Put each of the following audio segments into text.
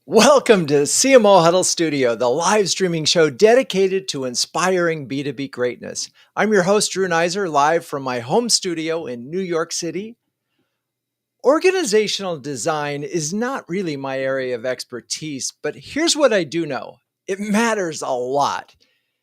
Welcome to CMO Huddles Studio, the live streaming show dedicated to inspiring B2B greatness. I'm your host, Drew Neiser, live from my home studio in New York City. Organizational design is not really my area of expertise, but here's what I do know. It matters a lot.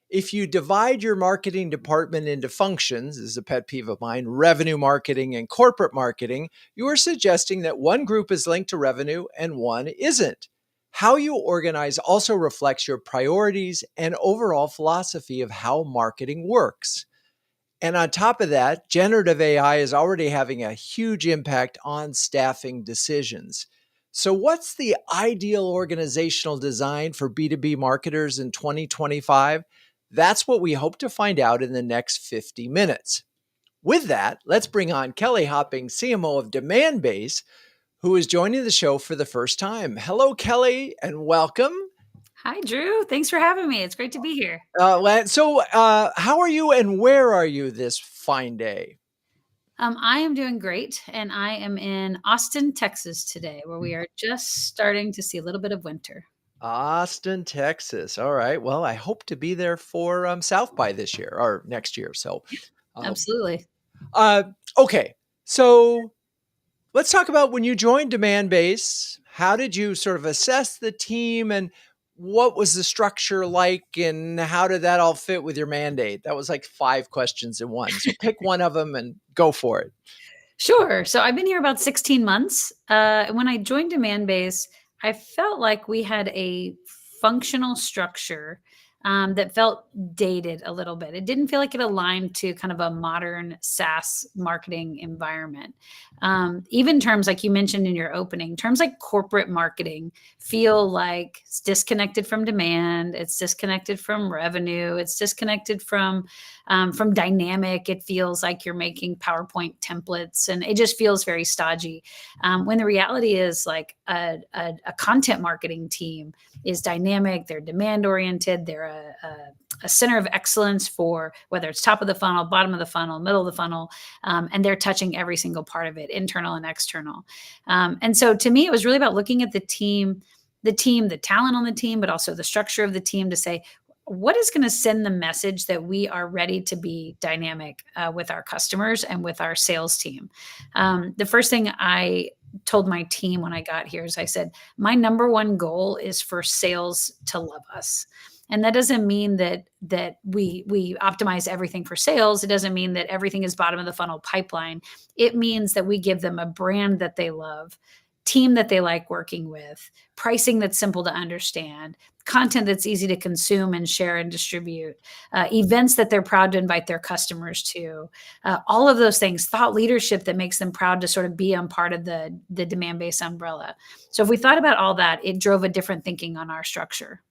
If you divide your marketing department into functions, this is a pet peeve of mine, revenue marketing and corporate marketing, you are suggesting that one group is linked to revenue and one isn't. How you organize also reflects your priorities and overall philosophy of how marketing works. And on top of that, generative AI is already having a huge impact on staffing decisions. So, what's the ideal organizational design for B2B marketers in 2025? That's what we hope to find out in the next 50 minutes. With that, let's bring on Kelly Hopping, CMO of Demandbase, who is joining the show for the first time. Hello, Kelly, and welcome. Hi, Drew. Thanks for having me. It's great to be here. How are you and where are you this fine day? I am doing great, and I am in Austin, Texas today, where we are just starting to see a little bit of winter. Austin, Texas. All right. Well, I hope to be there for South by this year or next year. So, uh, Absolutely. uh, okay. So let's talk about when you joined Demandbase. How did you sort of assess the team and what was the structure like and how did that all fit with your mandate? That was like 5 questions in one. So pick one of them and go for it. Sure. So I've been here about 16 months. When I joined Demandbase, I felt like we had a functional structure that felt dated a little bit. It didn't feel like it aligned to kind of a modern SaaS marketing environment. Even terms like you mentioned in your opening, terms like corporate marketing feel like it's disconnected from demand, it's disconnected from revenue, it's disconnected from dynamic. It feels like you're making PowerPoint templates, and it just feels very stodgy. When the reality is, like a content marketing team is dynamic, they're demand oriented, they're a center of excellence for whether it's top of the funnel, bottom of the funnel, middle of the funnel, and they're touching every single part of it, internal and external. And so, to me, it was really about looking at the team, the talent on the team, but also the structure of the team to say, what is going to send the message that we are ready to be dynamic with our customers and with our sales team? The first thing I told my team when I got here is I said, my number one goal is for sales to love us. And that doesn't mean that we optimize everything for sales. It doesn't mean that everything is bottom of the funnel pipeline. It means that we give them a brand that they love, team that they like working with, pricing that's simple to understand, content that's easy to consume and share and distribute, events that they're proud to invite their customers to, all of those things, thought leadership that makes them proud to sort of be on part of the Demandbase umbrella. So if we thought about all that, it drove a different thinking on our structure.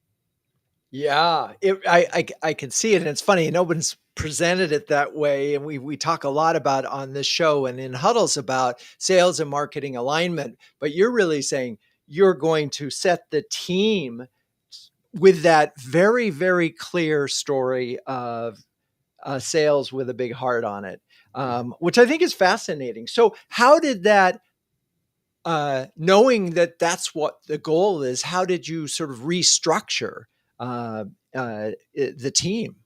Yeah, I can see it, and it's funny. No one's presented it that way, and we talk a lot about on this show and in huddles about sales and marketing alignment. But you're really saying you're going to set the team with that very very clear story of sales with a big heart on it, which I think is fascinating. So, how did that? Knowing that that's what the goal is, how did you sort of restructure the team?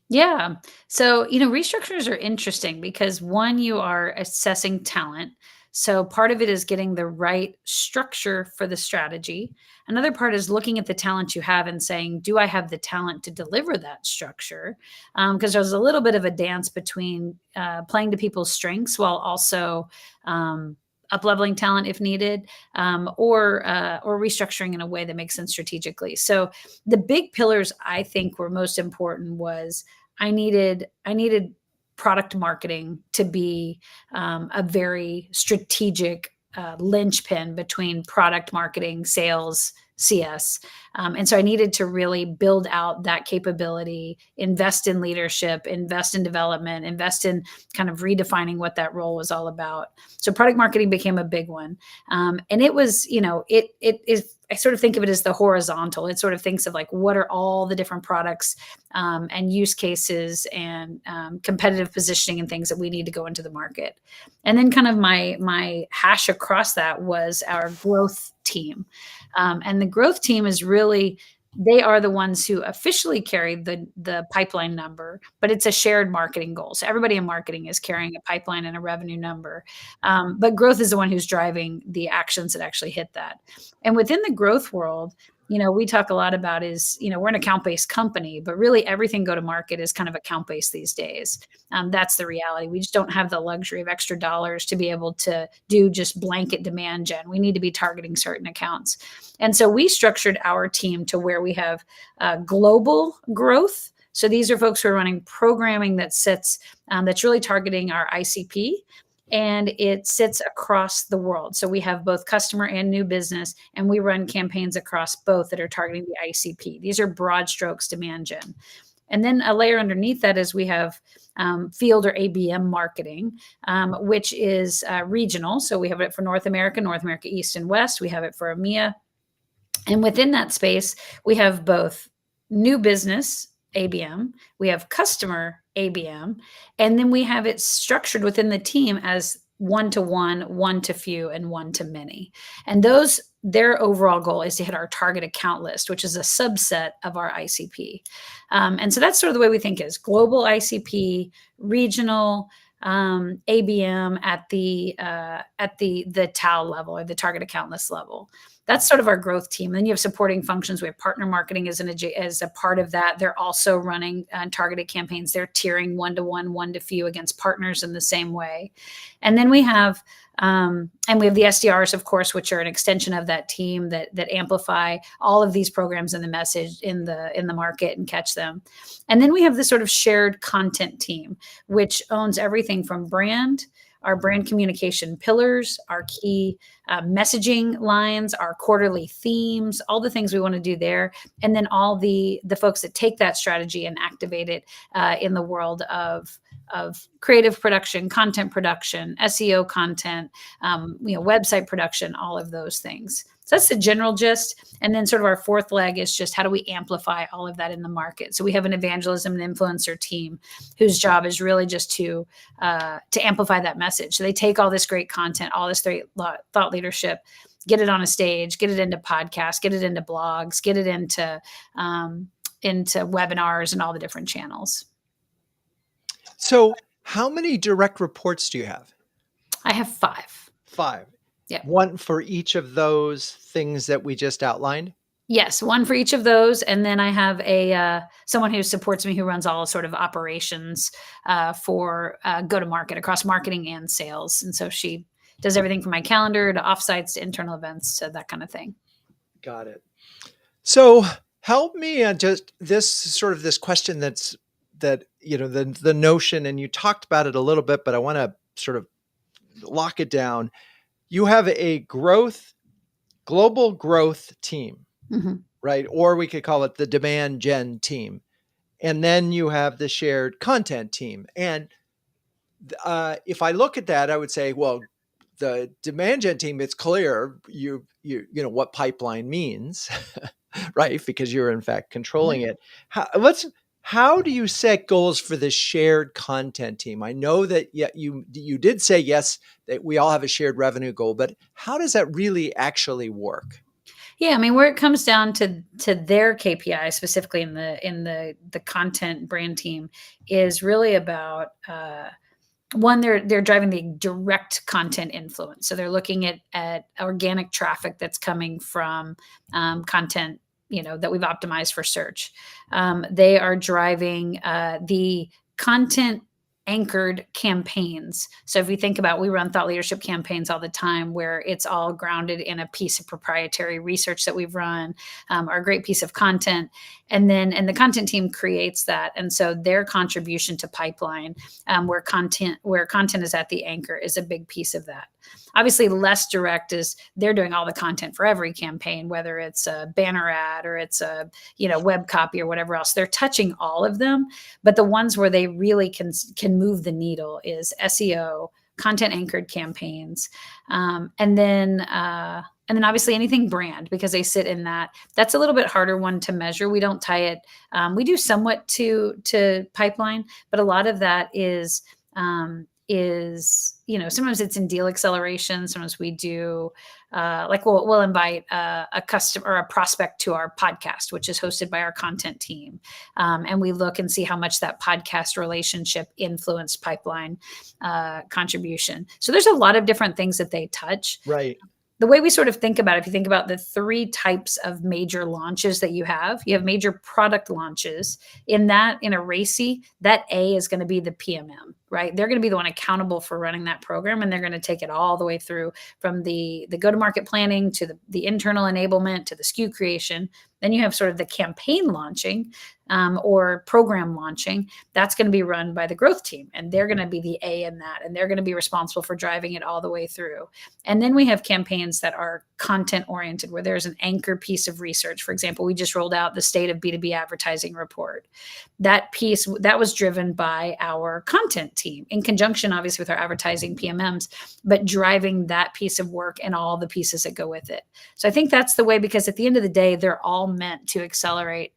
Yeah. So, restructures are interesting because one, you are assessing talent. So, part of it is getting the right structure for the strategy. Another part is looking at the talent you have and saying, do I have the talent to deliver that structure? Because there's a little bit of a dance between playing to people's strengths while also up leveling talent if needed, or restructuring in a way that makes sense strategically. So, the big pillars I think were most important was I needed product marketing to be a very strategic linchpin between product marketing, sales, CS. And so I needed to really build out that capability, invest in leadership, invest in development, invest in kind of redefining what that role was all about. So product marketing became a big one. And it was, it is I sort of think of it as the horizontal. It sort of thinks of like, what are all the different products and use cases and competitive positioning and things that we need to go into the market. And then kind of my hash across that was our growth team. And the growth team is really, they are the ones who officially carry the pipeline number, but it's a shared marketing goal. So everybody in marketing is carrying a pipeline and a revenue number. But growth is the one who's driving the actions that actually hit that. And within the growth world, we talk a lot about is, we're an account-based company, but really everything go to market is kind of account-based these days. That's the reality. We just don't have the luxury of extra dollars to be able to do just blanket demand gen. We need to be targeting certain accounts. And so we structured our team to where we have global growth. So these are folks who are running programming that sits, that's really targeting our ICP, and it sits across the world. So we have both customer and new business, and we run campaigns across both that are targeting the ICP. These are broad strokes demand gen. And then a layer underneath that is we have field or ABM marketing, which is regional. So we have it for North America East and West. We have it for EMEA. And within that space, we have both new business ABM, we have customer ABM, and then we have it structured within the team as one-to-one, one-to-few, and one-to-many. And their overall goal is to hit our target account list, which is a subset of our ICP. And so that's sort of the way we think is global ICP, regional, ABM at the TAL level or the target account list level. That's sort of our growth team. Then you have supporting functions. We have partner marketing as a part of that. They're also running targeted campaigns. They're tiering one-to-one, one-to-few against partners in the same way. And then we have the SDRs, of course, which are an extension of that team that amplify all of these programs and the message in the market and catch them. And then we have this sort of shared content team, which owns everything from brand, our brand communication pillars, our key messaging lines, our quarterly themes, all the things we want to do there. And then all the folks that take that strategy and activate it in the world of creative production, content production, SEO content, website production, all of those things. So that's the general gist. And then sort of our fourth leg is just how do we amplify all of that in the market? So we have an evangelism and influencer team whose job is really just to amplify that message. So they take all this great content, all this great thought leadership, get it on a stage, get it into podcasts, get it into blogs, get it into webinars and all the different channels. So how many direct reports do you have? I have 5. 5. Yeah. One for each of those things that we just outlined? Yes, one for each of those. And then I have someone who supports me who runs all sort of operations for go-to-market across marketing and sales. And so she does everything from my calendar to offsites to internal events to that kind of thing. Got it. So help me on just this question the notion, and you talked about it a little bit, but I want to sort of lock it down. You have a global growth team, right? Or we could call it the demand gen team. And then you have the shared content team. And if I look at that, I would say, well, the demand gen team, it's clear you know what pipeline means, right? Because you're in fact controlling it. How do you set goals for the shared content team? I know that you did say yes, that we all have a shared revenue goal, but how does that really actually work? Yeah, I mean, where it comes down to their KPI specifically in the content brand team is really about one, they're driving the direct content influence. So they're looking at organic traffic that's coming from content that we've optimized for search. They are driving the content anchored campaigns. So if you think about, we run thought leadership campaigns all the time where it's all grounded in a piece of proprietary research that we've run, or a great piece of content. And the content team creates that. And so their contribution to pipeline, where content is at the anchor, is a big piece of that. Obviously, less direct is they're doing all the content for every campaign, whether it's a banner ad or it's a web copy or whatever else. They're touching all of them, but the ones where they really can move the needle is SEO, content anchored campaigns, and then And then obviously anything brand, because they sit in that. That's a little bit harder one to measure. We don't tie it. We do somewhat to pipeline, but a lot of that is sometimes it's in deal acceleration. Sometimes we do like we'll invite a customer or a prospect to our podcast, which is hosted by our content team, and we look and see how much that podcast relationship influenced pipeline contribution. So there's a lot of different things that they touch. Right. The way we sort of think about it, if you think about the three types of major launches that you have major product launches. In a RACI, that A is going to be the PMM, right? They're going to be the one accountable for running that program, and they're going to take it all the way through from the go-to-market planning to the internal enablement to the SKU creation. Then you have sort of the campaign launching or program launching. That's going to be run by the growth team, and they're going to be the A in that, and they're going to be responsible for driving it all the way through. And then we have campaigns that are content oriented, where there's an anchor piece of research. For example, we just rolled out the State of B2B Advertising report. That piece, that was driven by our content team in conjunction, obviously, with our advertising PMMs, but driving that piece of work and all the pieces that go with it. So I think that's the way, because at the end of the day, they're all meant to accelerate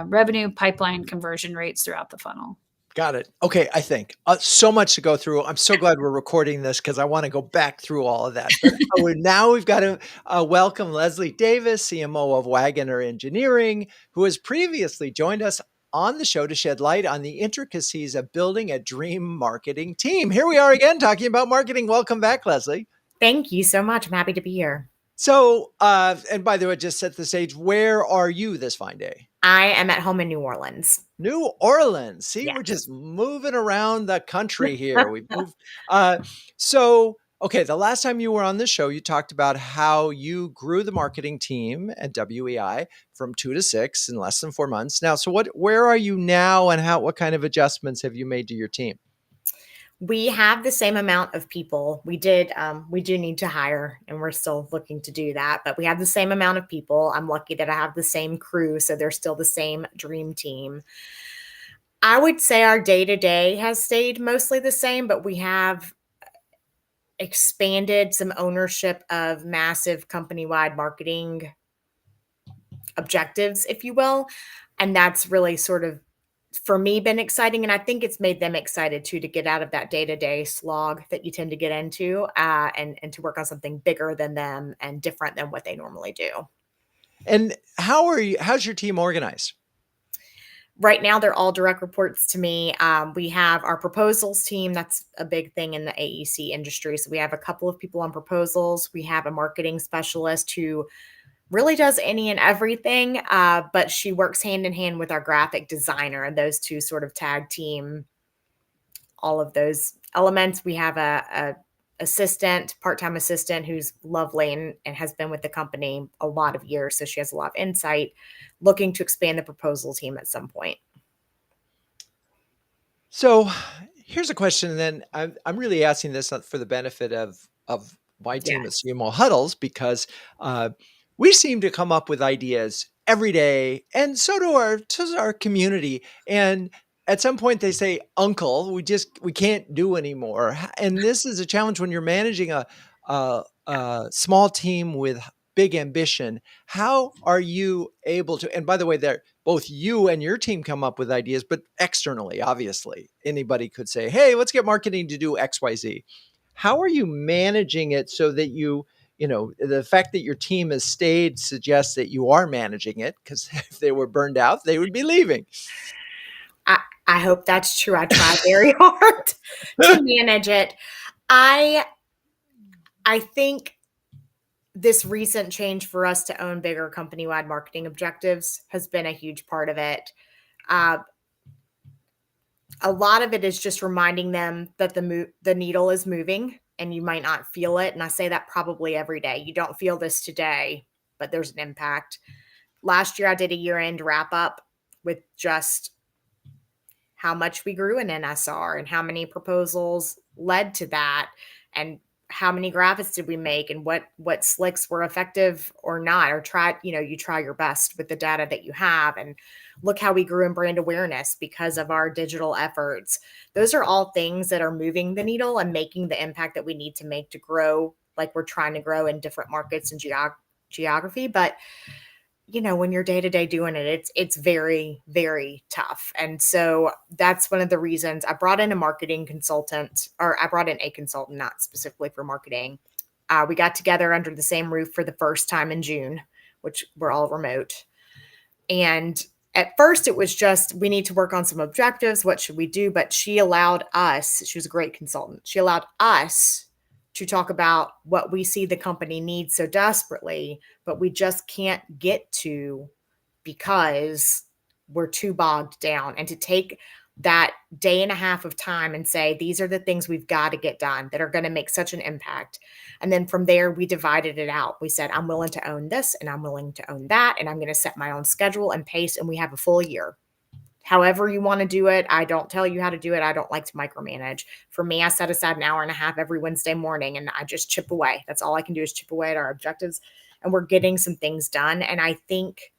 revenue, pipeline, conversion rates throughout the funnel. Got it. Okay, I think so much to go through. I'm so glad we're recording this because I want to go back through all of that. But now we've got to welcome Lesley Davis, CMO of Wagoner Engineering, who has previously joined us on the show to shed light on the intricacies of building a dream marketing team. Here we are again talking about marketing. Welcome back, Lesley. Thank you so much. I'm happy to be here. So, and by the way, just set the stage. Where are you this fine day? I am at home in New Orleans. New Orleans. See, Yes. We're just moving around the country here. We moved. Okay, the last time you were on the show, you talked about how you grew the marketing team at WEI from 2 to 6 in less than 4 months. Now, so where are you now, and what kind of adjustments have you made to your team? We have the same amount of people. We do need to hire, and we're still looking to do that, but we have the same amount of people. I'm lucky that I have the same crew, so they're still the same dream team. I would say our day-to-day has stayed mostly the same, but we have expanded some ownership of massive company-wide marketing objectives, if you will. And that's really sort of, for me, been exciting. And I think it's made them excited too, to get out of that day-to-day slog that you tend to get into and to work on something bigger than them and different than what they normally do. And how's your team organized? Right now, they're all direct reports to me. We have our proposals team. That's a big thing in the AEC industry. So we have a couple of people on proposals. We have a marketing specialist who really does any and everything, but she works hand in hand with our graphic designer, and those two sort of tag team all of those elements. We have a part-time assistant who's lovely and has been with the company a lot of years, so she has a lot of insight, looking to expand the proposal team at some point. So here's a question, and then I'm really asking this for the benefit of my team at CMO Huddles, because we seem to come up with ideas every day, and so does our community. And at some point they say, "Uncle, we can't do anymore." And this is a challenge when you're managing a small team with big ambition. How are you able to? And by the way, both you and your team come up with ideas, but externally, obviously, anybody could say, "Hey, let's get marketing to do X, Y, Z." How are you managing it so that the fact that your team has stayed suggests that you are managing it? Because if they were burned out, they would be leaving. I hope that's true. I try very hard to manage it. I think this recent change for us to own bigger company-wide marketing objectives has been a huge part of it. A lot of it is just reminding them that the needle is moving, and you might not feel it. And I say that probably every day. You don't feel this today, but there's an impact. Last year, I did a year-end wrap-up with just how much we grew in NSR and how many proposals led to that, and how many graphics did we make, and what slicks were effective or not, or you try your best with the data that you have. And look how we grew in brand awareness because of our digital efforts. Those are all things that are moving the needle and making the impact that we need to make to grow like we're trying to grow in different markets and geography. But when you're day to day doing it, it's very, very tough. And so that's one of the reasons I brought in a marketing consultant, or I brought in a consultant, not specifically for marketing. We got together under the same roof for the first time in June, which we're all remote. And at first it was just, we need to work on some objectives. What should we do? But she allowed us, she was a great consultant. She allowed us to talk about what we see the company needs so desperately, but we just can't get to because we're too bogged down. And to take that day and a half of time and say, these are the things we've got to get done that are going to make such an impact. And then from there, we divided it out. We said, I'm willing to own this and I'm willing to own that. And I'm going to set my own schedule and pace. And we have a full year. However you want to do it. I don't tell you how to do it. I don't like to micromanage. For me, I set aside an hour and a half every Wednesday morning and I just chip away. That's all I can do is chip away at our objectives. And we're getting some things done. And I think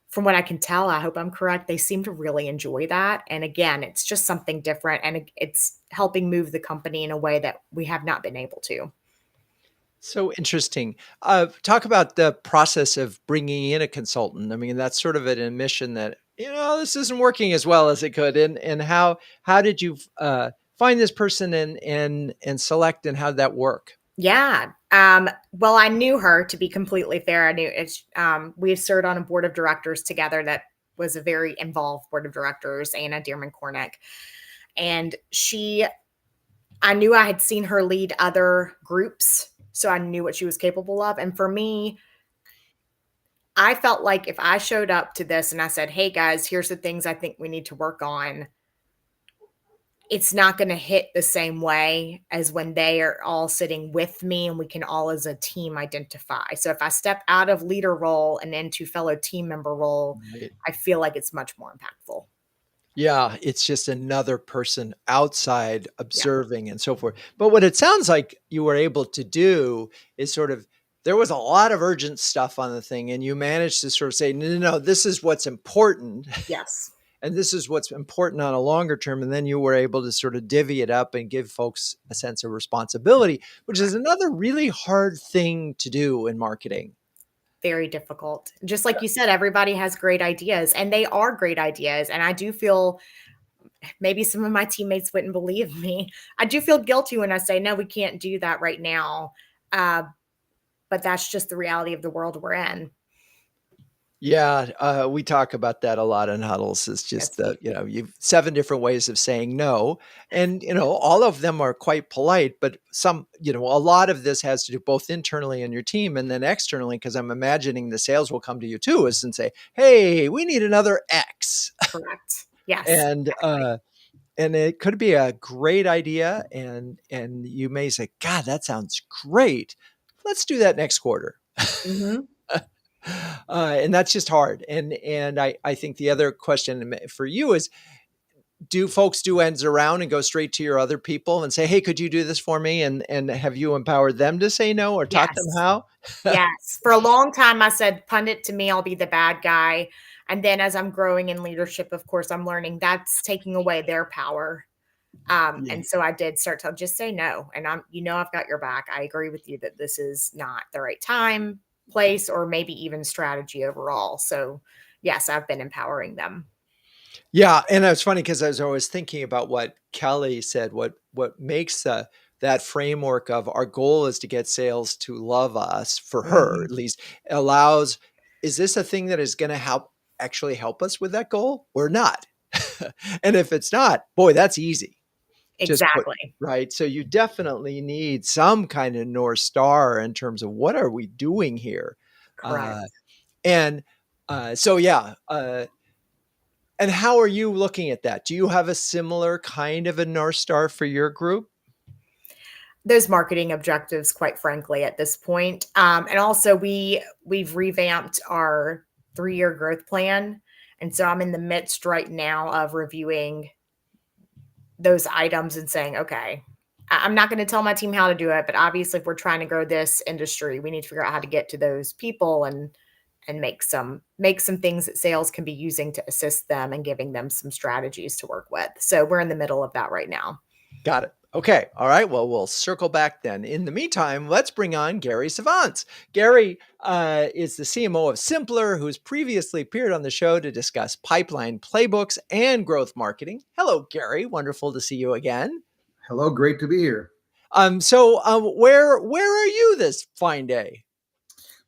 from what I can tell, I hope I'm correct, they seem to really enjoy that. And again, it's just something different and it's helping move the company in a way that we have not been able to. So interesting. Talk about the process of bringing in a consultant. I mean, that's sort of an admission that, this isn't working as well as it could. And how did you find this person and select, and how did that work? Yeah. Well, I knew her, to be completely fair. I knew we've served on a board of directors together that was a very involved board of directors, Anna Dearman Cornick. And I knew I had seen her lead other groups, so I knew what she was capable of. And for me, I felt like if I showed up to this and I said, hey guys, here's the things I think we need to work on, it's not going to hit the same way as when they are all sitting with me and we can all as a team identify. So if I step out of leader role and into fellow team member role, right, I feel like it's much more impactful. Yeah, it's just another person outside observing and so forth. But what it sounds like you were able to do is sort of, there was a lot of urgent stuff on the thing and you managed to sort of say, no, this is what's important. Yes. And this is what's important on a longer term. And then you were able to sort of divvy it up and give folks a sense of responsibility, which is another really hard thing to do in marketing. Very difficult. Just like you said, everybody has great ideas and they are great ideas. And I do feel, maybe some of my teammates wouldn't believe me, I do feel guilty when I say, no, we can't do that right now. But that's just the reality of the world we're in. Yeah, we talk about that a lot in Huddles. It's just you've 7 different ways of saying no, and all of them are quite polite. But some, a lot of this has to do both internally in your team and then externally, because I'm imagining the sales will come to you too, and say, "Hey, we need another X." Correct. Yes. And it could be a great idea, and you may say, "God, that sounds great. Let's do that next quarter." Mm-hmm. And that's just hard. And I think the other question for you is, do folks do ends around and go straight to your other people and say, hey, could you do this for me? And have you empowered them to say no or taught them how? Yes. For a long time, I said, punt it to me. I'll be the bad guy. And then as I'm growing in leadership, of course, I'm learning that's taking away their power. And so I did start to just say no. And I've got your back. I agree with you that this is not the right time, place, or maybe even strategy overall. So yes, I've been empowering them. Yeah. And it's funny because I was always thinking about what Kelly said, what makes that framework of our goal is to get sales to love us, for her at least, is this a thing that is going to actually help us with that goal or not? And if it's not, boy, that's easy. Exactly. Right. So you definitely need some kind of North Star in terms of what are we doing here? Correct. And how are you looking at that? Do you have a similar kind of a North Star for your group? Those marketing objectives, quite frankly, at this point. And also we've revamped our 3-year growth plan. And so I'm in the midst right now of reviewing those items and saying, okay, I'm not going to tell my team how to do it, but obviously if we're trying to grow this industry, we need to figure out how to get to those people and make some things that sales can be using to assist them and giving them some strategies to work with. So we're in the middle of that right now. Got it. Okay. All right. Well, we'll circle back then. In the meantime, let's bring on Gary Sevounts. Gary is the CMO of Simpplr, who's previously appeared on the show to discuss pipeline playbooks and growth marketing. Hello, Gary. Wonderful to see you again. Hello, great to be here. Where are you this fine day?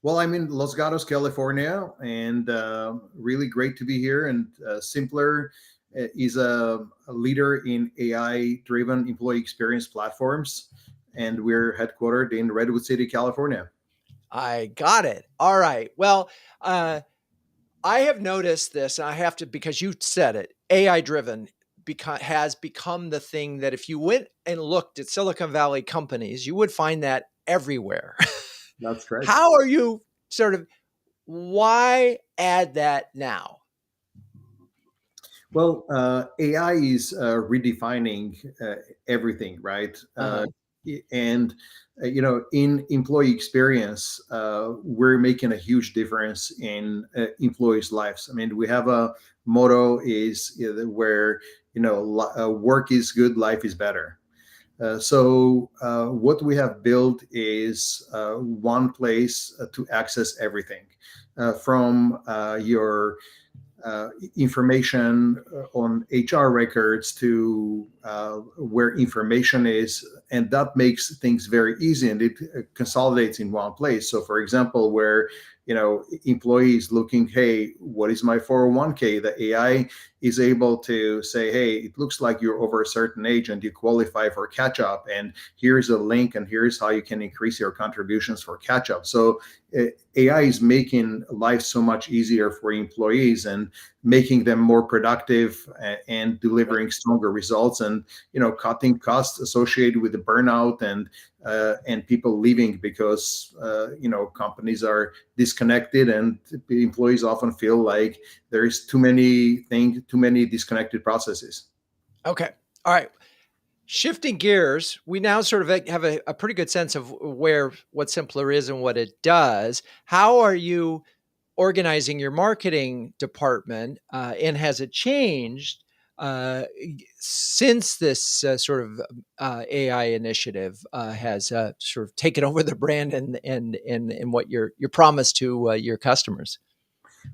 Well, I'm in Los Gatos, California, and really great to be here. And Simpplr is a leader in AI-driven employee experience platforms, and we're headquartered in Redwood City, California. I got it. All right. Well, I have noticed this, and I have to, because you said it, AI driven has become the thing that if you went and looked at Silicon Valley companies, you would find that everywhere. That's correct. How are you why add that now? Well, AI is redefining everything, right? And in employee experience, we're making a huge difference in employees' lives. I mean, we have a motto is where work is good, life is better. So what we have built is one place to access everything, from your information on HR records to where information is, and that makes things very easy, and it consolidates in one place. So, for example, where employees looking, hey, what is my 401k? The AI is able to say, hey, it looks like you're over a certain age and you qualify for catch up, and here's a link, and here's how you can increase your contributions for catch up. So AI is making life so much easier for employees and making them more productive and delivering stronger results, and cutting costs associated with the burnout and people leaving because companies are disconnected, and employees often feel like there is too many disconnected processes. Okay. All right. Shifting gears, we now sort of have a pretty good sense of what Simpplr is and what it does. How are you organizing your marketing department, and has it changed since this AI initiative has sort of taken over the brand and what your promise to your customers?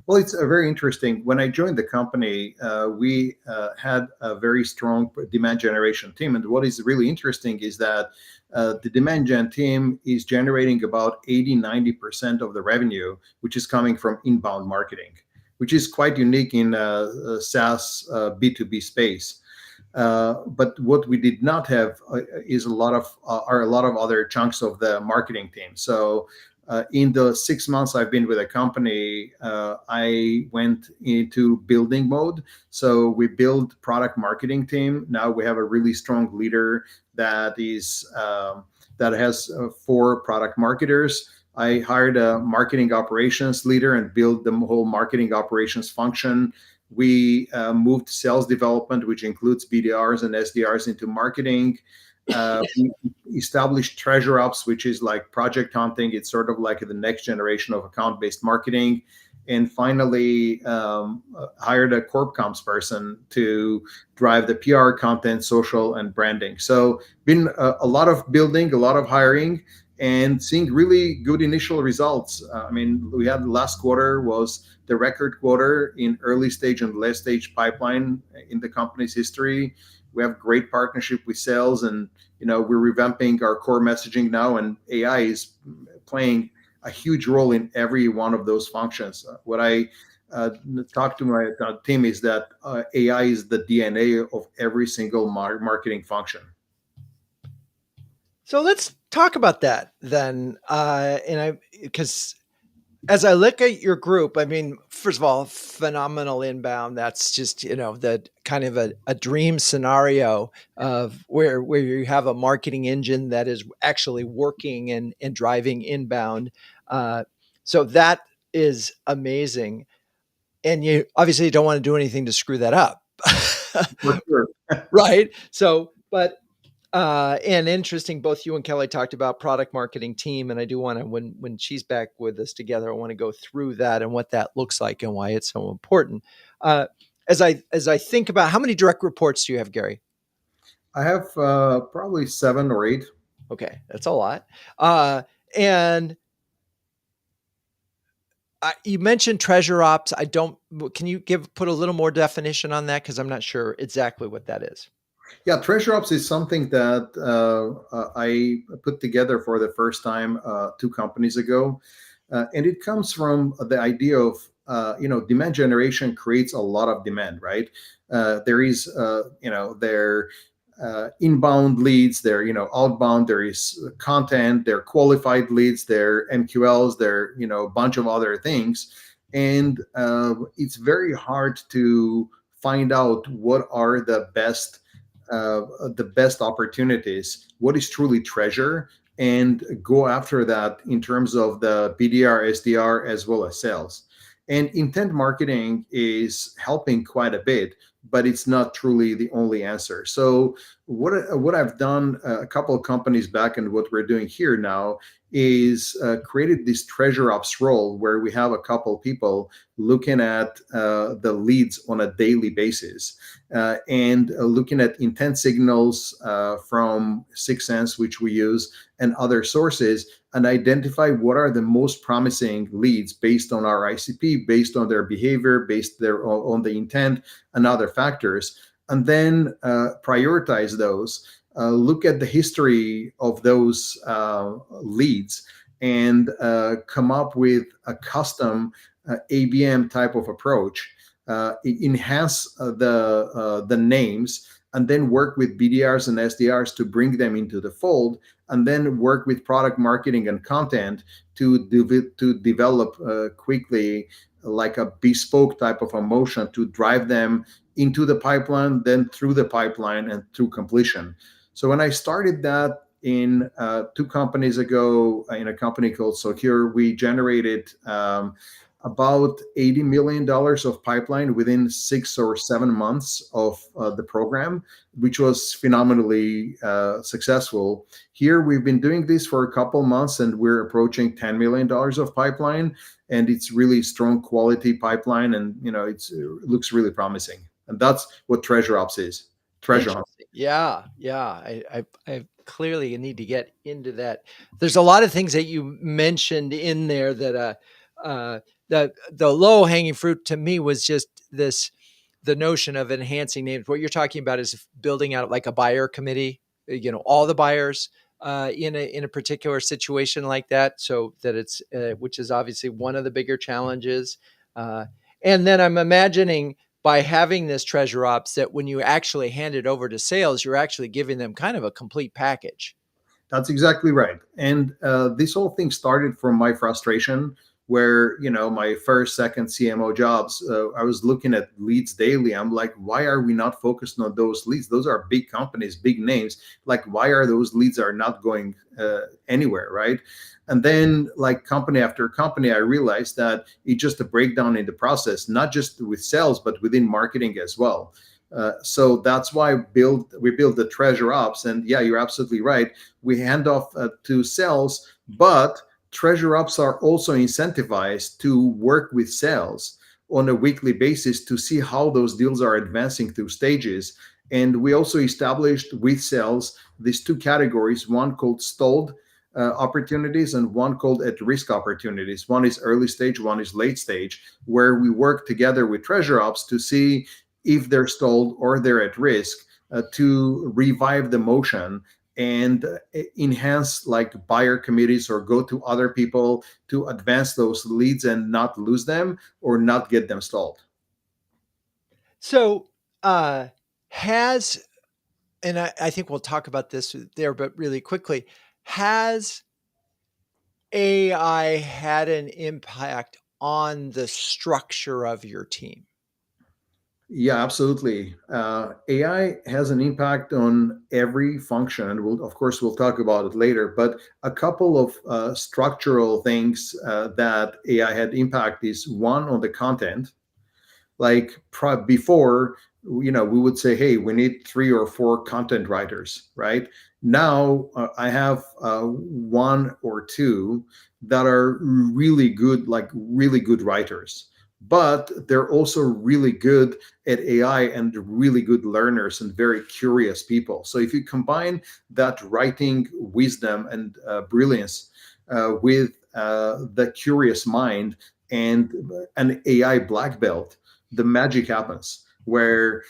Well, it's very interesting. When I joined the company, we had a very strong demand generation team. And what is really interesting is that the demand gen team is generating about 80-90% of the revenue, which is coming from inbound marketing, which is quite unique in SaaS B2B space. But what we did not have is a lot of other chunks of the marketing team. So in the 6 months I've been with the company, I went into building mode. So we build product marketing team. Now we have a really strong leader that has 4 product marketers. I hired a marketing operations leader and built the whole marketing operations function. We moved sales development, which includes BDRs and SDRs, into marketing. We established treasure ops, which is like project hunting. It's sort of like the next generation of account-based marketing. And finally, hired a corp comms person to drive the PR, content, social, and branding. So been a lot of building, a lot of hiring, and seeing really good initial results. I mean, we had last quarter was the record quarter in early stage and late stage pipeline in the company's history. We have great partnership with sales, and we're revamping our core messaging now, and AI is playing a huge role in every one of those functions. What I talk to my team is that AI is the DNA of every single marketing function. So let's talk about that then. Because as I look at your group, I mean, first of all, phenomenal inbound. That's just, the kind of a dream scenario of where you have a marketing engine that is actually working and driving inbound. So that is amazing. And you obviously don't want to do anything to screw that up. For sure. Right. So, but and interesting, both you and Kelly talked about product marketing team, and I do want to, when she's back with us together, I want to go through that and what that looks like and why it's so important. As I think about, how many direct reports do you have, Gary? I have probably 7 or 8. Okay, that's a lot. And you mentioned treasure ops. Can you put a little more definition on that? Because I'm not sure exactly what that is. Yeah, treasure ops is something that I put together for the first time 2 companies ago. And it comes from the idea of, demand generation creates a lot of demand, right? There is, there inbound leads, there, outbound, there is content, there are qualified leads, there are MQLs, there, a bunch of other things. And it's very hard to find out what are the best opportunities, what is truly treasure, and go after that in terms of the BDR, SDR, as well as sales. And intent marketing is helping quite a bit, but it's not truly the only answer. So what I've done a couple of companies back, and what we're doing here now is created this treasure ops role where we have a couple people looking at the leads on a daily basis, and looking at intent signals from 6sense, which we use, and other sources, and identify what are the most promising leads based on our ICP, based on their behavior, on the intent and other factors, and then prioritize those. Look at the history of those leads, and come up with a custom ABM type of approach. Enhance the names, and then work with BDRs and SDRs to bring them into the fold, and then work with product marketing and content to develop quickly, like a bespoke type of a motion to drive them into the pipeline, then through the pipeline and through completion. So when I started that in 2 companies ago, in a company called Secure, we generated about $80 million of pipeline within 6 or 7 months of the program, which was phenomenally successful. Here, we've been doing this for a couple months, and we're approaching $10 million of pipeline, and it's really strong quality pipeline, and it looks really promising. And that's what treasure ops is. Treasure hunt. Yeah. I clearly need to get into that. There's a lot of things that you mentioned in there that the low hanging fruit to me was just the notion of enhancing names. What you're talking about is building out like a buyer committee, all the buyers in a particular situation like that, so that it's which is obviously one of the bigger challenges. And then I'm imagining, by having this treasure ops, that when you actually hand it over to sales, you're actually giving them kind of a complete package. That's exactly right. And this whole thing started from my frustration, where, my first, second CMO jobs, I was looking at leads daily. I'm like, why are we not focused on those leads? Those are big companies, big names. Like, why are those leads are not going anywhere, right? And then, like, company after company, I realized that it's just a breakdown in the process, not just with sales, but within marketing as well. So that's why we build the treasure ops. And yeah, you're absolutely right. We hand off to sales, but treasure ops are also incentivized to work with sales on a weekly basis to see how those deals are advancing through stages. And we also established with sales these 2 categories, one called stalled opportunities and one called at risk opportunities. One is early stage, one is late stage, where we work together with treasure ops to see if they're stalled or they're at risk, to revive the motion and enhance, like, buyer committees, or go to other people to advance those leads and not lose them or not get them stalled. So and I think we'll talk about this there, but really quickly, has AI had an impact on the structure of your team? Yeah, absolutely. AI has an impact on every function, and we'll talk about it later. But a couple of structural things that AI had impact is, one, on the content. Like, before, we would say, hey, we need 3 or 4 content writers, right? Now I have 1 or 2 that are really good, like really good writers. but they're also really good at AI and really good learners and very curious people. So if you combine that writing wisdom and brilliance with the curious mind and an AI black belt, the magic happens where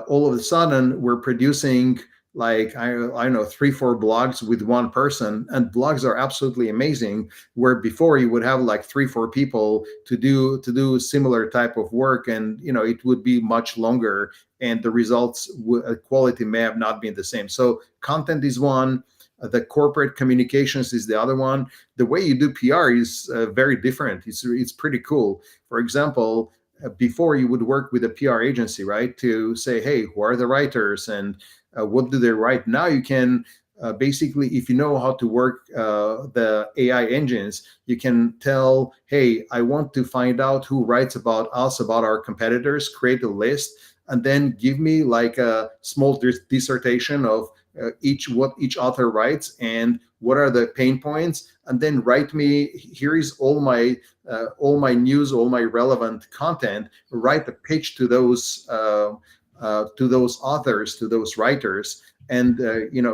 all of a sudden we're producing like I don't know 3-4 blogs with one person, and blogs are absolutely amazing. Where before you would have like 3-4 people to do similar type of work, and it would be much longer, and the results quality may have not been the same. So content is one. The corporate communications is the other one. The way you do PR is very different. It's pretty cool. For example, before you would work with a PR agency, right, to say, hey, who are the writers and what do they write? Now you can basically, if you know how to work the AI engines, you can tell, hey, I want to find out who writes about us, about our competitors, create a list, and then give me like a small dissertation of what each author writes and what are the pain points, and then write me, here is all my news, all my relevant content. Write a pitch to those authors, to those writers, and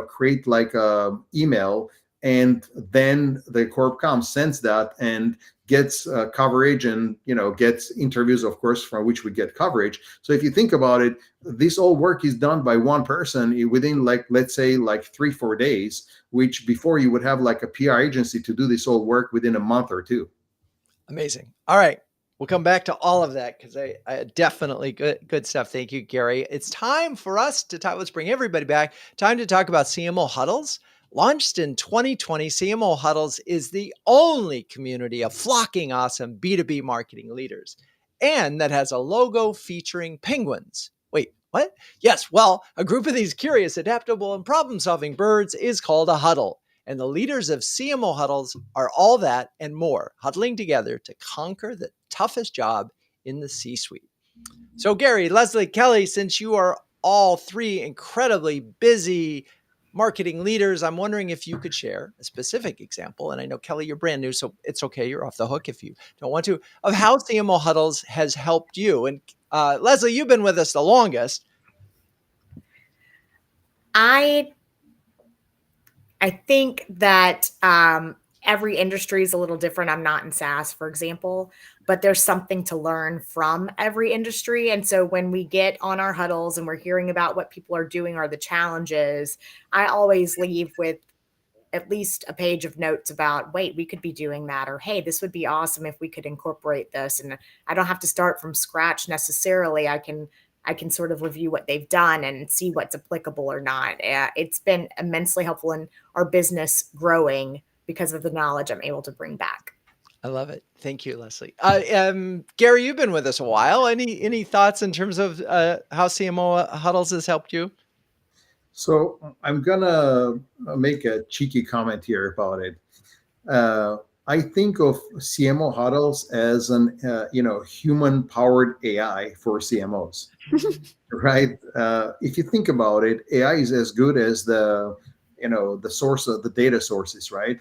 create like a email, and then the corp comes, sends that, and gets coverage, and gets interviews, of course, from which we get coverage. So if you think about it, this all work is done by one person within, like, let's say like 3-4 days, which before you would have like a PR agency to do this all work within a month or two. Amazing. All right. We'll come back to all of that because I definitely good stuff. Thank you, Gary. It's time for us to talk. Let's bring everybody back. Time to talk about CMO Huddles. Launched in 2020, CMO Huddles is the only community of flocking awesome B2B marketing leaders, and that has a logo featuring penguins. Wait, what? Yes, well, a group of these curious, adaptable, and problem-solving birds is called a huddle. And the leaders of CMO Huddles are all that and more, huddling together to conquer the toughest job in the C-suite. So Gary, Lesley, Kelly, since you are all three incredibly busy marketing leaders, I'm wondering if you could share a specific example. And I know, Kelly, you're brand new, so it's okay. You're off the hook if you don't want to, of how CMO Huddles has helped you. And Lesley, you've been with us the longest. I think that every industry is a little different. I'm not in SaaS, for example, but there's something to learn from every industry. And so when we get on our huddles and we're hearing about what people are doing or the challenges, I always leave with at least a page of notes about, wait, we could be doing that, or hey, this would be awesome if we could incorporate this. And I don't have to start from scratch necessarily. I can sort of review what they've done and see what's applicable or not. It's been immensely helpful in our business growing because of the knowledge I'm able to bring back. I love it. Thank you, Lesley. Gary, you've been with us a while. Any thoughts in terms of how CMO Huddles has helped you? So I'm gonna make a cheeky comment here about it. I think of CMO Huddles as an human-powered AI for CMOs, right? If you think about it, AI is as good as the source of the data sources, right?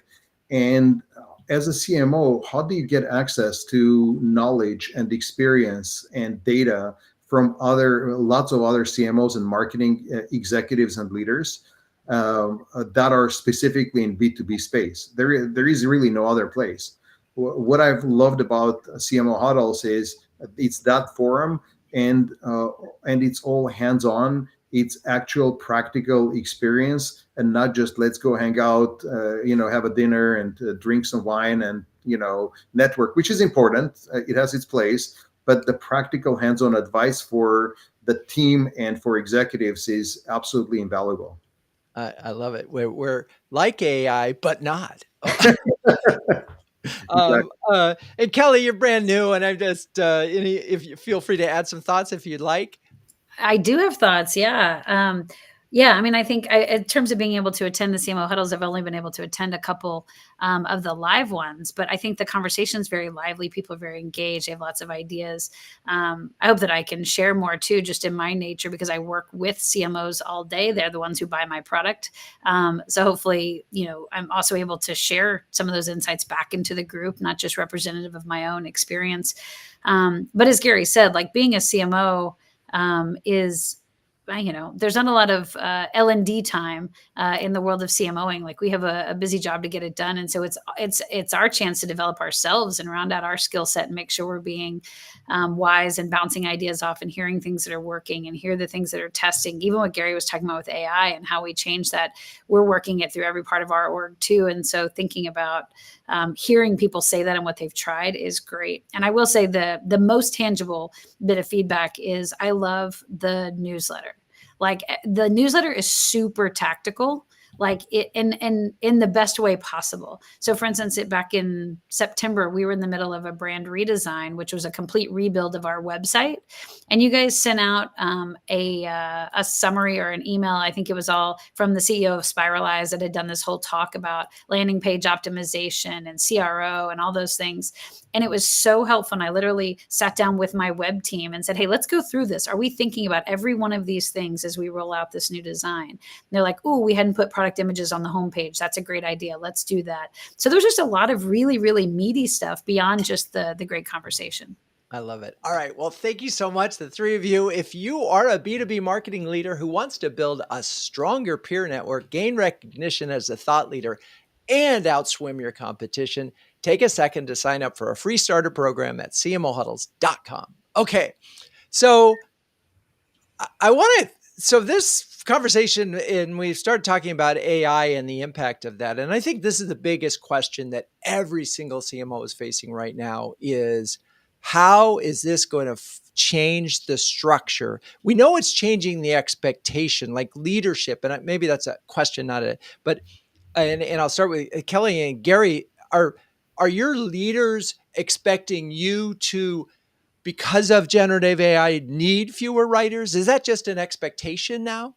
And as a CMO, how do you get access to knowledge and experience and data from lots of other CMOs and marketing executives and leaders that are specifically in B2B space? There is really no other place. What I've loved about CMO Huddles is it's that forum, and it's all hands-on. It's actual practical experience, and not just let's go hang out, have a dinner and drink some wine and network, which is important. It has its place, but the practical hands-on advice for the team and for executives is absolutely invaluable. I love it. We're like AI, but not. And Kelly, you're brand new, and I'm just if you feel free to add some thoughts if you'd like. I do have thoughts. Yeah. Yeah, I mean, I think in terms of being able to attend the CMO huddles, I've only been able to attend a couple of the live ones, but I think the conversation is very lively. People are very engaged. They have lots of ideas. I hope that I can share more too, just in my nature, because I work with CMOs all day. They're the ones who buy my product. So hopefully, I'm also able to share some of those insights back into the group, not just representative of my own experience. But as Gary said, like being a CMO is there's not a lot of L&D time in the world of CMOing. Like we have a busy job to get it done, and so it's our chance to develop ourselves and round out our skill set and make sure we're being wise and bouncing ideas off and hearing things that are working and hear the things that are testing. Even what Gary was talking about with AI and how we change that, we're working it through every part of our org too. And so thinking about hearing people say that and what they've tried is great. And I will say the most tangible bit of feedback is I love the newsletter. Like the newsletter is super tactical, like it and in the best way possible. So for instance, back in September, we were in the middle of a brand redesign, which was a complete rebuild of our website. And you guys sent out a summary or an email. I think it was all from the CEO of Spiralize that had done this whole talk about landing page optimization and CRO and all those things. And it was so helpful. And I literally sat down with my web team and said, hey, let's go through this. Are we thinking about every one of these things as we roll out this new design? And they're like, oh, we hadn't put product images on the homepage. That's a great idea. Let's do that. So there's just a lot of really, really meaty stuff beyond just the great conversation. I love it. All right. Well, thank you so much, the three of you. If you are a B2B marketing leader who wants to build a stronger peer network, gain recognition as a thought leader, and outswim your competition, take a second to sign up for a free starter program at cmohuddles.com. Okay. So this conversation, and we've started talking about AI and the impact of that. And I think this is the biggest question that every single CMO is facing right now is, how is this going to change the structure? We know it's changing the expectation, like leadership. And maybe that's a question, and I'll start with Kelly and Gary. Are your leaders expecting you to, because of generative AI, need fewer writers? Is that just an expectation now?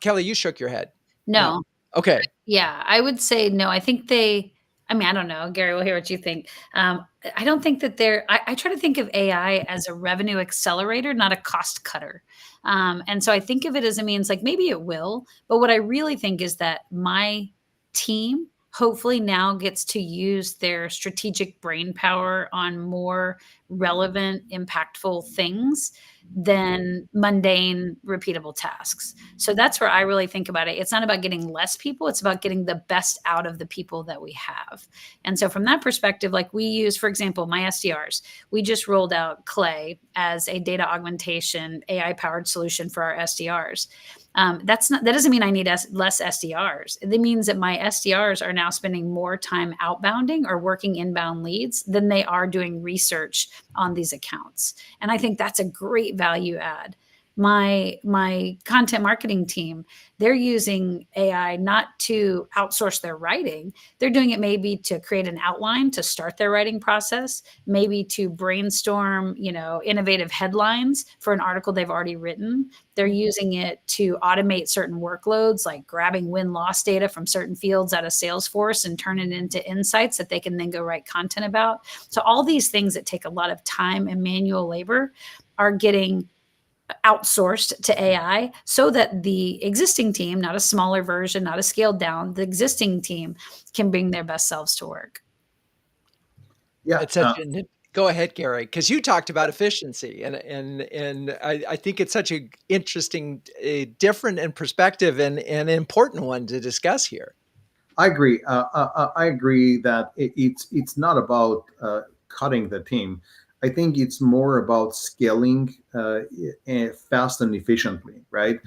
Kelly, you shook your head. No. Okay. Yeah, I would say no. I think I don't know. Gary, we'll hear what you think. I don't think that I try to think of AI as a revenue accelerator, not a cost cutter. And so I think of it as a means, like maybe it will, but what I really think is that my team hopefully now gets to use their strategic brain power on more relevant, impactful things than mundane, repeatable tasks. So that's where I really think about it. It's not about getting less people, it's about getting the best out of the people that we have. And so from that perspective, like we use, for example, my SDRs, we just rolled out Clay as a data augmentation AI powered solution for our SDRs. That doesn't mean I need less SDRs. It means that my SDRs are now spending more time outbounding or working inbound leads than they are doing research on these accounts. And I think that's a great value add. My content marketing team, they're using AI not to outsource their writing. They're doing it maybe to create an outline to start their writing process, maybe to brainstorm, innovative headlines for an article they've already written. They're using it to automate certain workloads, like grabbing win-loss data from certain fields out of Salesforce and turn it into insights that they can then go write content about. So all these things that take a lot of time and manual labor are getting outsourced to AI so that the existing team, not a smaller version, not a scaled down, the existing team can bring their best selves to work. Yeah. Go ahead, Gary, because you talked about efficiency, and I think it's such an interesting, different and perspective and an important one to discuss here. I agree. I agree that it's not about cutting the team. I think it's more about scaling fast and efficiently, right?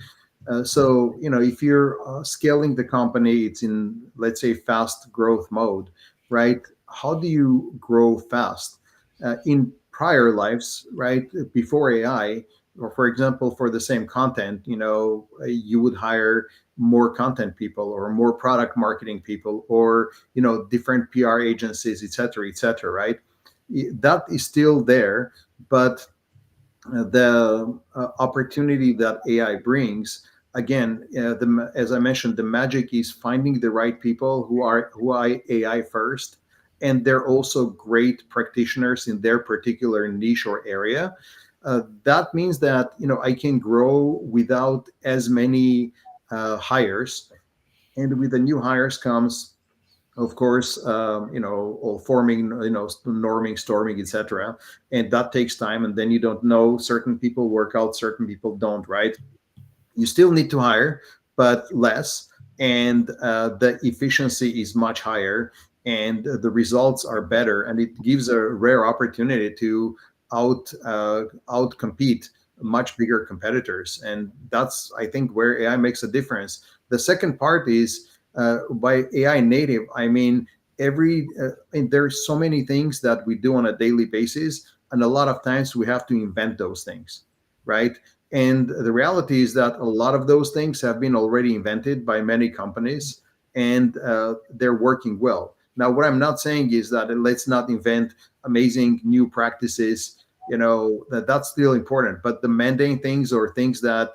So, if you're scaling the company, it's in, let's say, fast growth mode, right? How do you grow fast? In prior lives, right, before AI, or for example, for the same content, you would hire more content people or more product marketing people or, different PR agencies, et cetera, right? That is still there, but the opportunity that AI brings again, as I mentioned, the magic is finding the right people who are AI first, and they're also great practitioners in their particular niche or area. That means that I can grow without as many hires, and with the new hires comes, of course, all forming, norming, storming, etc. And that takes time, and then you don't know, certain people work out, certain people don't, right? You still need to hire, but less, and the efficiency is much higher, and the results are better, and it gives a rare opportunity to out compete much bigger competitors, and that's, I think, where AI makes a difference. The second part is, by AI native, I mean and there's so many things that we do on a daily basis, and a lot of times we have to invent those things, right? And the reality is that a lot of those things have been already invented by many companies, and they're working well. Now, what I'm not saying is that let's not invent amazing new practices. That's still important. But the mundane things, or things that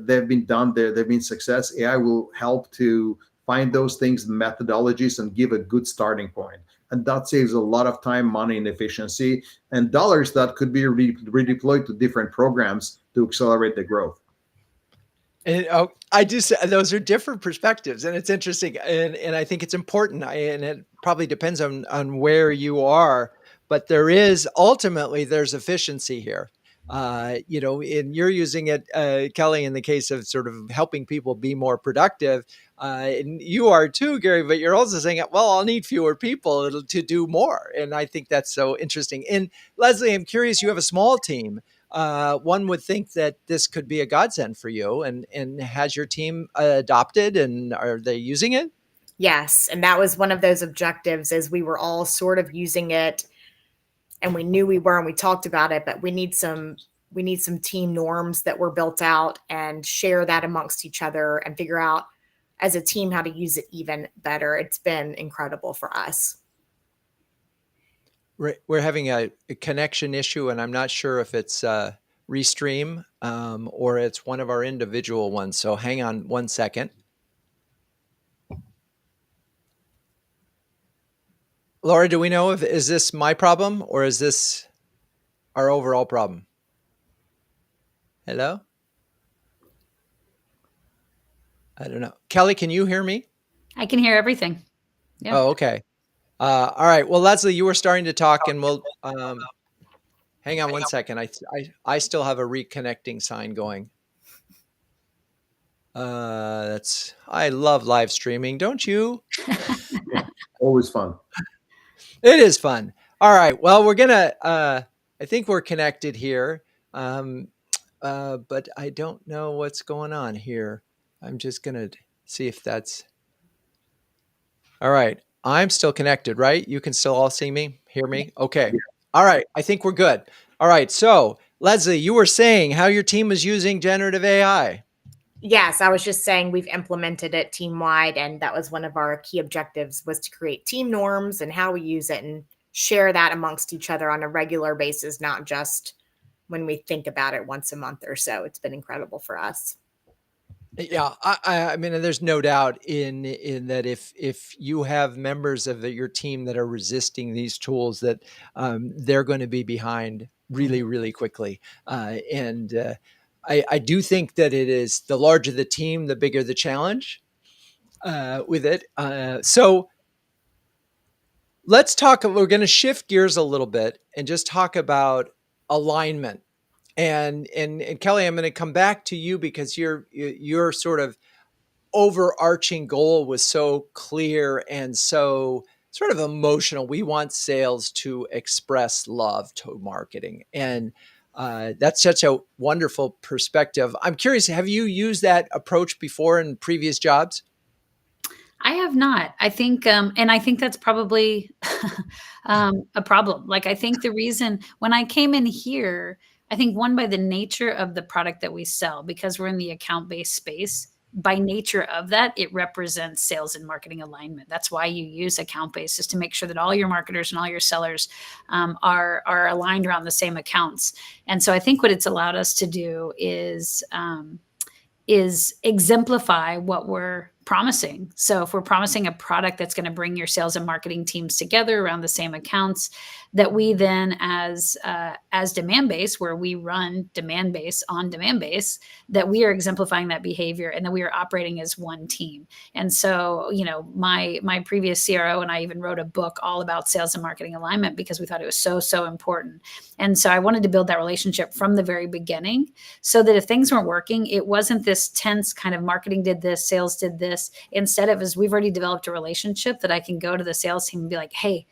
they've been done there, they've been success. AI will help to find those things, methodologies, and give a good starting point. And that saves a lot of time, money, and efficiency, and dollars that could be redeployed to different programs to accelerate the growth. And I do say those are different perspectives, and it's interesting, and I think it's important. And it probably depends on where you are, but there's efficiency here. And you're using it, Kelly, in the case of sort of helping people be more productive, and you are too, Gary. But you're also saying, well, I'll need fewer people to do more, and I think that's so interesting. And Lesley, I'm curious. You have a small team. One would think that this could be a godsend for you. And has your team adopted, and are they using it? Yes, and that was one of those objectives, is we were all sort of using it, and we knew we were, and we talked about it, but we need some team norms that were built out, and share that amongst each other, and figure out as a team how to use it even better. It's been incredible for us. We're having a connection issue, and I'm not sure if it's Restream or it's one of our individual ones. So hang on one second. Laura, do we know is this my problem, or is this our overall problem? Hello? I don't know. Kelly, can you hear me? I can hear everything. Yeah. Oh, okay. All right. Well, Lesley, you were starting to talk, and we'll hang on one second. I still have a reconnecting sign going. I love live streaming, don't you? Always fun. It is fun. All right. Well, we're gonna. I think we're connected here, but I don't know what's going on here. I'm just gonna see if that's all right. I'm still connected, right? You can still all see me, hear me? Okay. All right. I think we're good. All right. So, Lesley, you were saying how your team is using generative AI. Yes, I was just saying we've implemented it team-wide, and that was one of our key objectives, was to create team norms and how we use it, and share that amongst each other on a regular basis, not just when we think about it once a month or so. It's been incredible for us. Yeah, I mean, there's no doubt in that if you have members of your team that are resisting these tools, that they're going to be behind really, really quickly. And I do think that it is the larger the team, the bigger the challenge with it. So let's talk. We're going to shift gears a little bit and just talk about alignment. And Kelly, I'm going to come back to you, because your sort of overarching goal was so clear and so sort of emotional. We want sales to express love to marketing, and that's such a wonderful perspective. I'm curious, have you used that approach before in previous jobs? I have not. I think, and I think that's probably a problem. Like, I think the reason when I came in here, I think one, by the nature of the product that we sell, because we're in the account-based space, by nature of that, it represents sales and marketing alignment. That's why you use account-based, is to make sure that all your marketers and all your sellers are aligned around the same accounts. And so I think what it's allowed us to do is exemplify what we're promising. So if we're promising a product that's going to bring your sales and marketing teams together around the same accounts, that we then as Demandbase, where we run Demandbase on Demandbase, that we are exemplifying that behavior and that we are operating as one team. And so, my previous CRO and I even wrote a book all about sales and marketing alignment because we thought it was so important. And so I wanted to build that relationship from the very beginning so that if things weren't working, it wasn't this tense kind of marketing did this, sales did this. Instead, it was we've already developed a relationship that I can go to the sales team and be like, hey,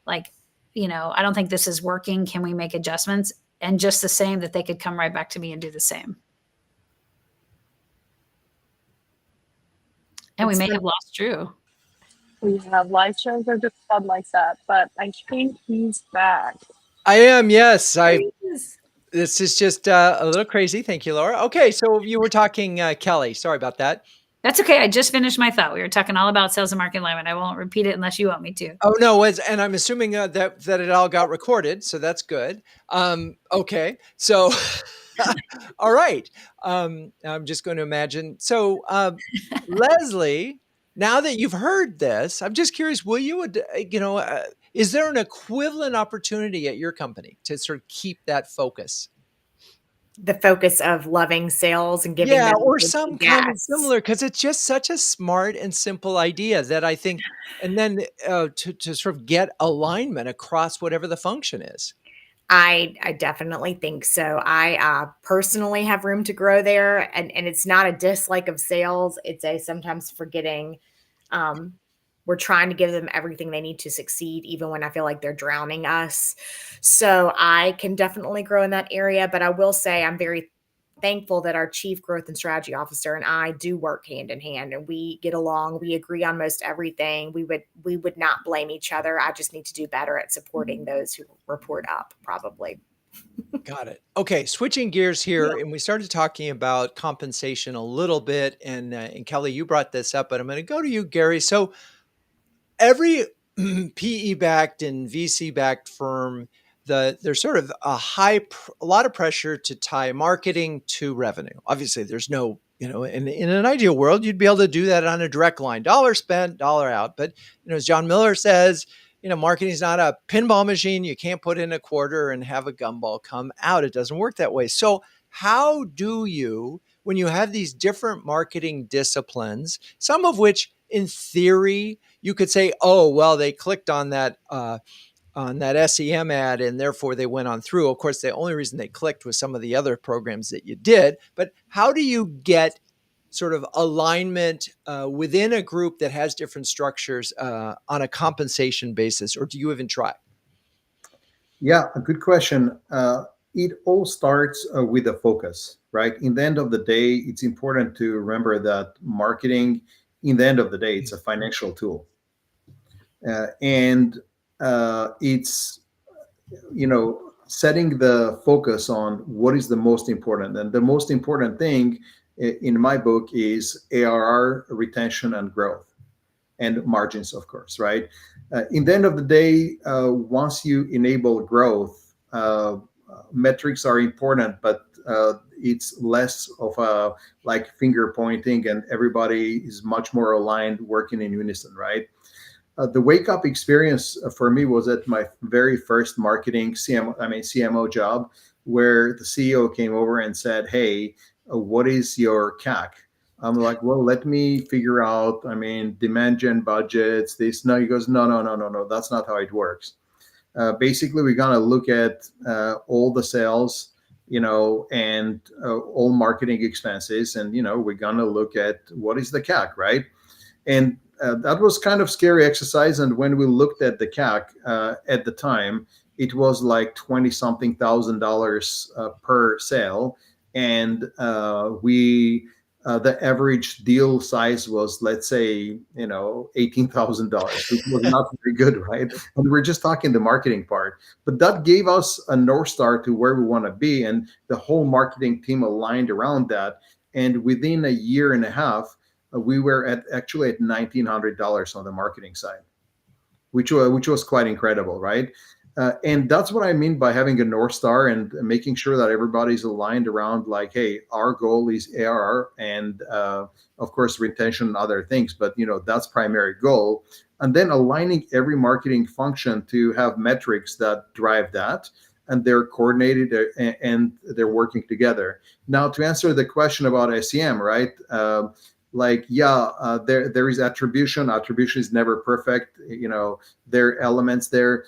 I don't think this is working. Can we make adjustments? And just the same that they could come right back to me and do the same. And we may have lost Drew. We have live shows or just fun like that, but I think he's back. I am, yes. This is just a little crazy. Thank you, Laura. Okay, so you were talking, Kelly. Sorry about that. That's okay. I just finished my thought. We were talking all about sales and marketing alignment. I won't repeat it unless you want me to. Oh, no. And I'm assuming that it all got recorded. So that's good. Okay. So, all right. I'm just going to imagine. So, Lesley, now that you've heard this, I'm just curious, will you, is there an equivalent opportunity at your company to sort of keep that focus? The focus of loving sales and giving them or some kind of similar, because it's just such a smart and simple idea that I think, and then to sort of get alignment across whatever the function is. I definitely think so. I personally have room to grow there, and it's not a dislike of sales. It's a sometimes forgetting. We're trying to give them everything they need to succeed, even when I feel like they're drowning us. So I can definitely grow in that area. But I will say I'm very thankful that our Chief Growth and Strategy Officer and I do work hand in hand, and we get along. We agree on most everything. We would not blame each other. I just need to do better at supporting those who report up, probably. Got it. Okay, switching gears here, and we started talking about compensation a little bit, and Kelly, you brought this up, but I'm going to go to you, Gary. So every PE-backed and VC-backed firm, there's sort of a lot of pressure to tie marketing to revenue. Obviously, there's no, in an ideal world, you'd be able to do that on a direct line, dollar spent, dollar out. But as John Miller says, marketing is not a pinball machine. You can't put in a quarter and have a gumball come out. It doesn't work that way. So how do you, when you have these different marketing disciplines, some of which in theory, you could say, oh, well, they clicked on that SEM ad and therefore they went on through. Of course, the only reason they clicked was some of the other programs that you did. But how do you get sort of alignment within a group that has different structures on a compensation basis, or do you even try? Yeah, a good question. It all starts with a focus, right? In the end of the day, it's important to remember that marketing, in the end of the day, it's a financial tool. And it's, setting the focus on what is the most important. And the most important thing in my book is ARR, retention, and growth, and margins, of course, right? In the end of the day, once you enable growth, metrics are important, but it's less of a finger pointing, and everybody is much more aligned, working in unison, right? The wake up experience for me was at my very first marketing CMO job, where the CEO came over and said, "Hey, what is your CAC?" I'm like, "Well, let me figure out, demand gen budgets, this." No, he goes, no, that's not how it works. Basically, we're going to look at all the sales, and all marketing expenses. And, we're going to look at what is the CAC, right? And that was kind of scary exercise. And when we looked at the CAC at the time, it was like $20-something thousand per sale. And the average deal size was, let's say, $18,000, which was not very good, right? And we're just talking the marketing part. But that gave us a North Star to where we want to be. And the whole marketing team aligned around that. And within a year and a half, we were actually at $1,900 on the marketing side, which was quite incredible, right? And that's what I mean by having a North Star and making sure that everybody's aligned around like, hey, our goal is ARR and of course retention and other things, but that's primary goal. And then aligning every marketing function to have metrics that drive that, and they're coordinated and they're working together. Now, to answer the question about SEM, right? There is attribution. Attribution is never perfect. There are elements there,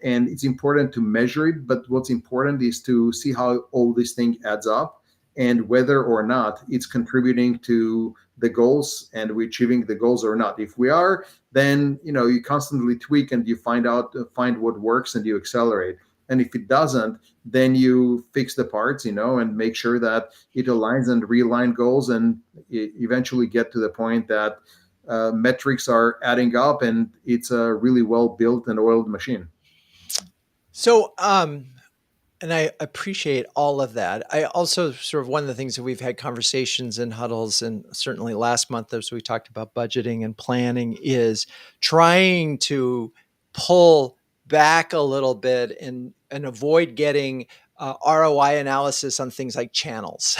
and it's important to measure it. But what's important is to see how all this thing adds up and whether or not it's contributing to the goals and we're achieving the goals or not. If we are, then you constantly tweak and you find what works and you accelerate. And if it doesn't, then you fix the parts, and make sure that it aligns and realign goals and eventually get to the point that metrics are adding up and it's a really well built and oiled machine. So, and I appreciate all of that. I also sort of one of the things that we've had conversations in huddles, and certainly last month as we talked about budgeting and planning, is trying to pull back a little bit and avoid getting ROI analysis on things like channels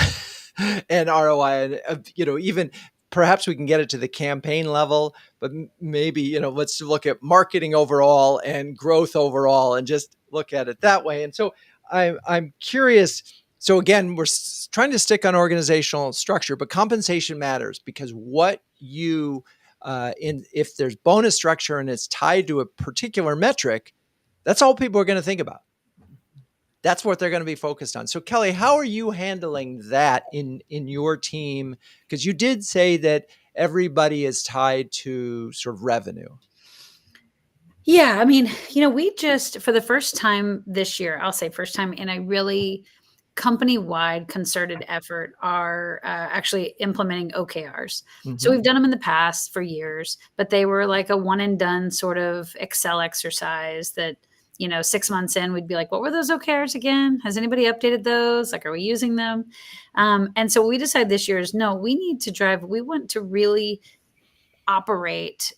and ROI, and even perhaps we can get it to the campaign level, but maybe let's look at marketing overall and growth overall and just look at it that way. And so I'm curious. So again, we're trying to stick on organizational structure, but compensation matters because what you if there's bonus structure and it's tied to a particular metric, that's all people are going to think about. That's what they're going to be focused on. So Kelly, how are you handling that in your team? Because you did say that everybody is tied to sort of revenue. Yeah, I mean, we just, for the first time this year, I'll say first time in a really company-wide concerted effort, are actually implementing OKRs. Mm-hmm. So we've done them in the past for years, but they were like a one and done sort of Excel exercise that, 6 months in, we'd be like, what were those OKRs again? Has anybody updated those? Like, are we using them? And so what we decided this year is, no, we want to really operate.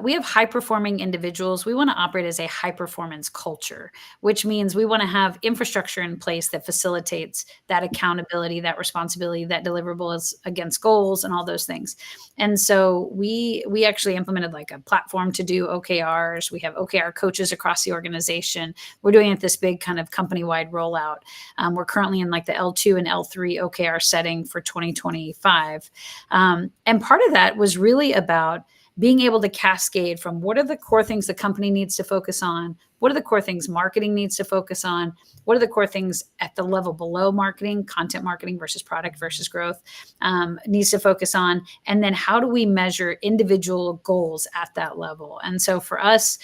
We have high-performing individuals. We want to operate as a high-performance culture, which means we want to have infrastructure in place that facilitates that accountability, that responsibility, that deliverables against goals, and all those things. And so we actually implemented like a platform to do OKRs. We have OKR coaches across the organization. We're doing it this big kind of company-wide rollout. We're currently in like the L2 and L3 OKR setting for 2025. And part of that was really about being able to cascade from what are the core things the company needs to focus on, what are the core things marketing needs to focus on, what are the core things at the level below marketing, content marketing versus product versus growth, needs to focus on, and then how do we measure individual goals at that level. And so for us,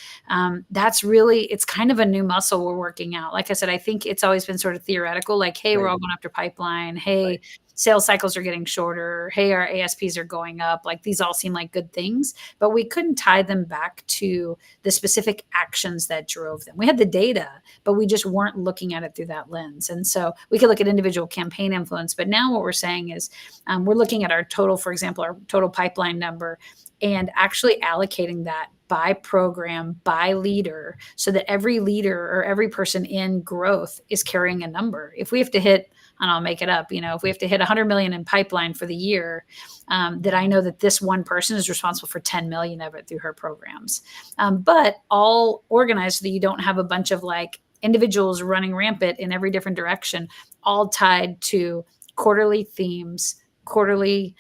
that's really, it's kind of a new muscle we're working out. Like I said, I think it's always been sort of theoretical, like, hey, we're all going after pipeline, hey, sales cycles are getting shorter, hey, our ASPs are going up. Like, these all seem like good things, but we couldn't tie them back to the specific actions that drove them. We had the data, but we just weren't looking at it through that lens. And so we could look at individual campaign influence, but now what we're saying is we're looking at our total, for example, our total pipeline number, and actually allocating that by program, by leader, so that every leader or every person in growth is carrying a number. If we have to hit, and I'll make it up, if we have to hit 100 million in pipeline for the year, that I know that this one person is responsible for 10 million of it through her programs. But all organized so that you don't have a bunch of like individuals running rampant in every different direction, all tied to quarterly themes, quarterly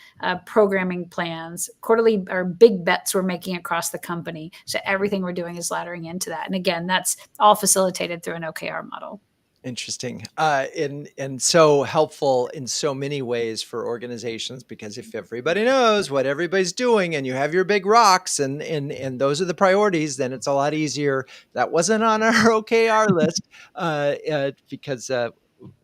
programming plans, quarterly or big bets we're making across the company. So everything we're doing is laddering into that. And again, that's all facilitated through an OKR model. Interesting. And so helpful in so many ways for organizations, because if everybody knows what everybody's doing and you have your big rocks and those are the priorities, then it's a lot easier. That wasn't on our OKR list because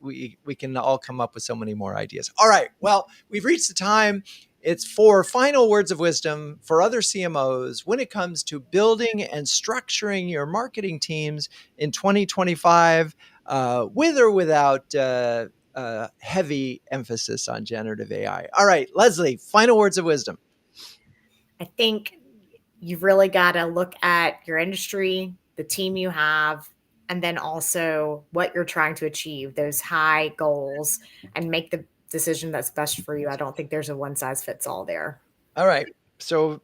we can all come up with so many more ideas. All right. Well, we've reached the time. It's for final words of wisdom for other CMOs when it comes to building and structuring your marketing teams in 2025. With or without heavy emphasis on generative AI. All right, Lesley, final words of wisdom. I think you've really got to look at your industry, the team you have, and then also what you're trying to achieve, those high goals, and make the decision that's best for you. I don't think there's a one size fits all there. All right. So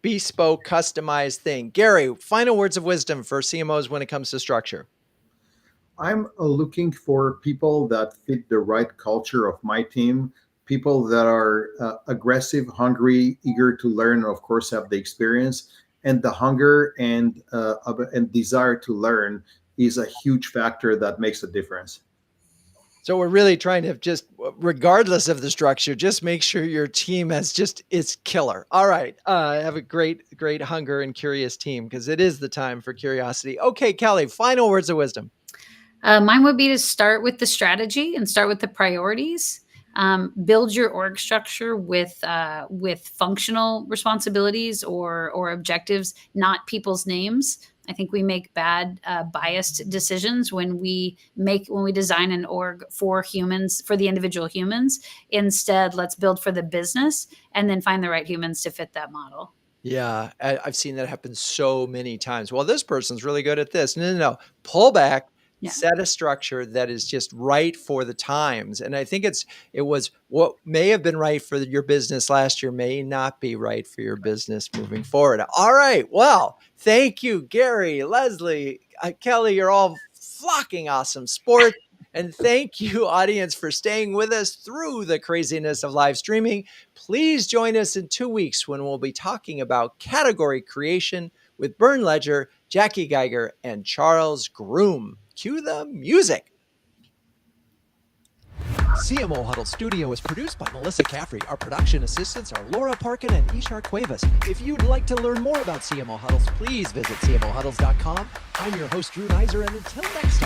bespoke, customized thing. Gary, final words of wisdom for CMOs when it comes to structure. I'm looking for people that fit the right culture of my team, people that are aggressive, hungry, eager to learn, and of course have the experience. And the hunger and desire to learn is a huge factor that makes a difference. So we're really trying to just, regardless of the structure, just make sure your team it's killer. All right. Have a great hunger and curious team, because it is the time for curiosity. Okay, Kelly, final words of wisdom. Mine would be to start with the strategy and start with the priorities. Build your org structure with functional responsibilities or objectives, not people's names. I think we make bad biased decisions when we design an org for humans, for the individual humans. Instead, let's build for the business and then find the right humans to fit that model. Yeah, I've seen that happen so many times. Well, this person's really good at this. No. Pull back. Yeah. Set a structure that is just right for the times. And I think it was what may have been right for your business last year may not be right for your business moving forward. All right. Well, thank you, Gary, Lesley, Kelly. You're all flocking awesome sports. And thank you, audience, for staying with us through the craziness of live streaming. Please join us in 2 weeks when we'll be talking about category creation with Bern Ledger, Jackie Geiger, and Charles Groom. Cue the music. CMO Huddles Studio is produced by Melissa Caffrey. Our production assistants are Laura Parkin and Ishar Cuevas. If you'd like to learn more about CMO Huddles, please visit cmohuddles.com. I'm your host, Drew Neiser, and until next time.